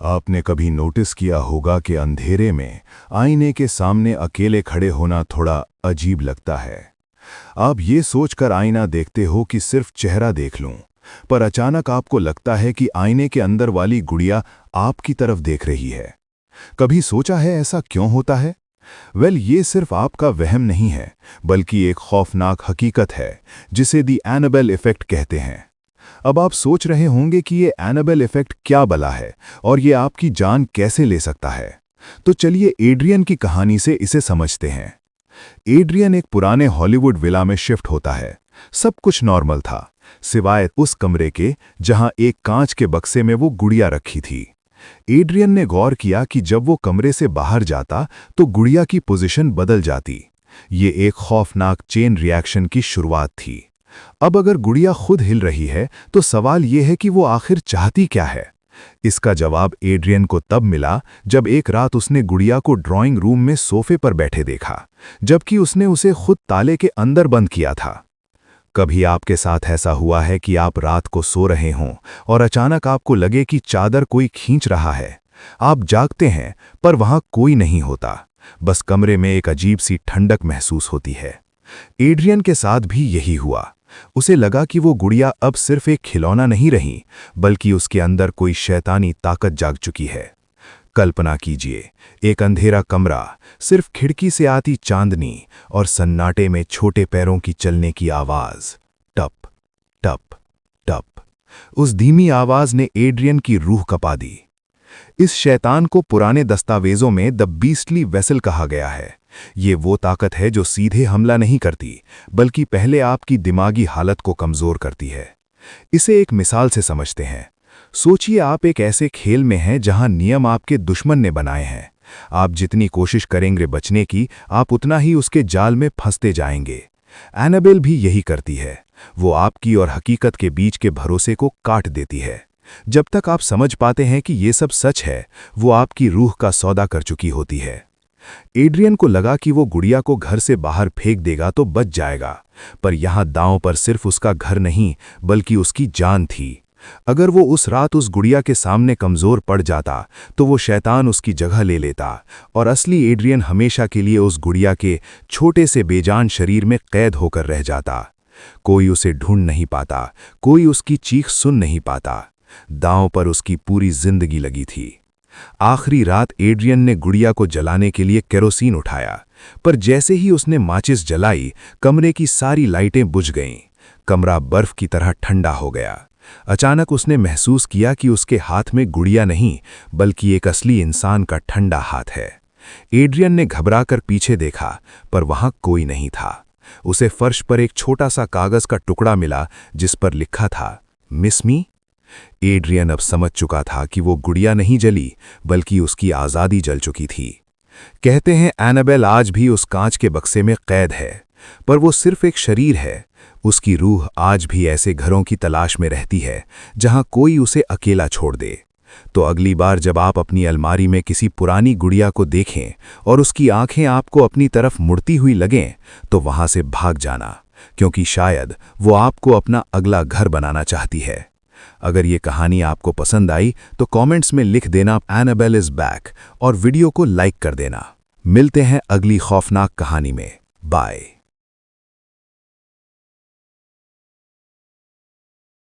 आपने कभी नोटिस किया होगा कि अंधेरे में आईने के सामने अकेले खड़े होना थोड़ा अजीब लगता है। आप ये सोचकर आईना देखते हो कि सिर्फ चेहरा देख लूं, पर अचानक आपको लगता है कि आईने के अंदर वाली गुड़िया आपकी तरफ देख रही है। कभी सोचा है ऐसा क्यों होता है? ये सिर्फ आपका वहम नहीं है, बल्कि एक खौफनाक हकीकत है जिसे दी एनाबेल इफेक्ट कहते हैं। अब आप सोच रहे होंगे कि ये एनाबेल इफेक्ट क्या बला है और ये आपकी जान कैसे ले सकता है। तो चलिए एड्रियन की कहानी से इसे समझते हैं। एड्रियन एक पुराने हॉलीवुड विला में शिफ्ट होता है। सब कुछ नॉर्मल था, सिवाय उस कमरे के जहां एक कांच के बक्से में वो गुड़िया रखी थी। एड्रियन ने गौर किया कि जब वो कमरे से बाहर जाता तो गुड़िया की पोजीशन बदल जाती। ये एक खौफनाक चेन रिएक्शन की शुरुआत थी। अब अगर गुड़िया खुद हिल रही है तो सवाल यह है कि वो आखिर चाहती क्या है। इसका जवाब एड्रियन को तब मिला जब एक रात उसने गुड़िया को ड्राइंग रूम में सोफे पर बैठे देखा, जबकि उसने उसे खुद ताले के अंदर बंद किया था। कभी आपके साथ ऐसा हुआ है कि आप रात को सो रहे हों और अचानक आपको लगे कि चादर कोई खींच रहा है। आप जागते हैं पर वहां कोई नहीं होता, बस कमरे में एक अजीब सी ठंडक महसूस होती है। एड्रियन के साथ भी यही हुआ। उसे लगा कि वो गुड़िया अब सिर्फ एक खिलौना नहीं रही, बल्कि उसके अंदर कोई शैतानी ताकत जाग चुकी है। कल्पना कीजिए, एक अंधेरा कमरा, सिर्फ खिड़की से आती चांदनी और सन्नाटे में छोटे पैरों की चलने की आवाज। टप टप टप। उस धीमी आवाज ने एड्रियन की रूह कपा दी। इस शैतान को पुराने दस्तावेजों में द बीस्टली वेसल कहा गया है। ये वो ताकत है जो सीधे हमला नहीं करती, बल्कि पहले आपकी दिमागी हालत को कमजोर करती है। इसे एक मिसाल से समझते हैं। सोचिए, आप एक ऐसे खेल में हैं जहां नियम आपके दुश्मन ने बनाए हैं। आप जितनी कोशिश करेंगे बचने की, आप उतना ही उसके जाल में फंसते जाएंगे। एनाबेल भी यही करती है। वो आपकी और हकीकत के बीच के भरोसे को काट देती है। जब तक आप समझ पाते हैं कि ये सब सच है, वो आपकी रूह का सौदा कर चुकी होती है। एड्रियन को लगा कि वो गुड़िया को घर से बाहर फेंक देगा तो बच जाएगा, पर यहां दांव पर सिर्फ उसका घर नहीं, बल्कि उसकी जान थी। अगर वो उस रात उस गुड़िया के सामने कमजोर पड़ जाता तो वो शैतान उसकी जगह ले लेता और असली एड्रियन हमेशा के लिए उस गुड़िया के छोटे से बेजान शरीर में कैद होकर रह जाता। कोई उसे ढूंढ नहीं पाता, कोई उसकी चीख सुन नहीं पाता। दांव पर उसकी पूरी जिंदगी लगी थी। आखिरी रात एड्रियन ने गुड़िया को जलाने के लिए केरोसिन उठाया, पर जैसे ही उसने माचिस जलाई, कमरे की सारी लाइटें बुझ गईं। कमरा बर्फ की तरह ठंडा हो गया। अचानक उसने महसूस किया कि उसके हाथ में गुड़िया नहीं, बल्कि एक असली इंसान का ठंडा हाथ है। एड्रियन ने घबराकर पीछे देखा, पर वहां कोई नहीं था। उसे फर्श पर एक छोटा सा कागज का टुकड़ा मिला जिस पर लिखा था, मिस मी। एड्रियन अब समझ चुका था कि वो गुड़िया नहीं जली, बल्कि उसकी आज़ादी जल चुकी थी। कहते हैं एनाबेल आज भी उस कांच के बक्से में कैद है, पर वो सिर्फ एक शरीर है। उसकी रूह आज भी ऐसे घरों की तलाश में रहती है जहां कोई उसे अकेला छोड़ दे। तो अगली बार जब आप अपनी अलमारी में किसी पुरानी गुड़िया को देखें और उसकी आंखें आपको अपनी तरफ मुड़ती हुई लगें, तो वहां से भाग जाना, क्योंकि शायद वो आपको अपना अगला घर बनाना चाहती है। अगर ये कहानी आपको पसंद आई तो कमेंट्स में लिख देना एनाबेल इज बैक और वीडियो को लाइक कर देना। मिलते हैं अगली खौफनाक कहानी में। बाय।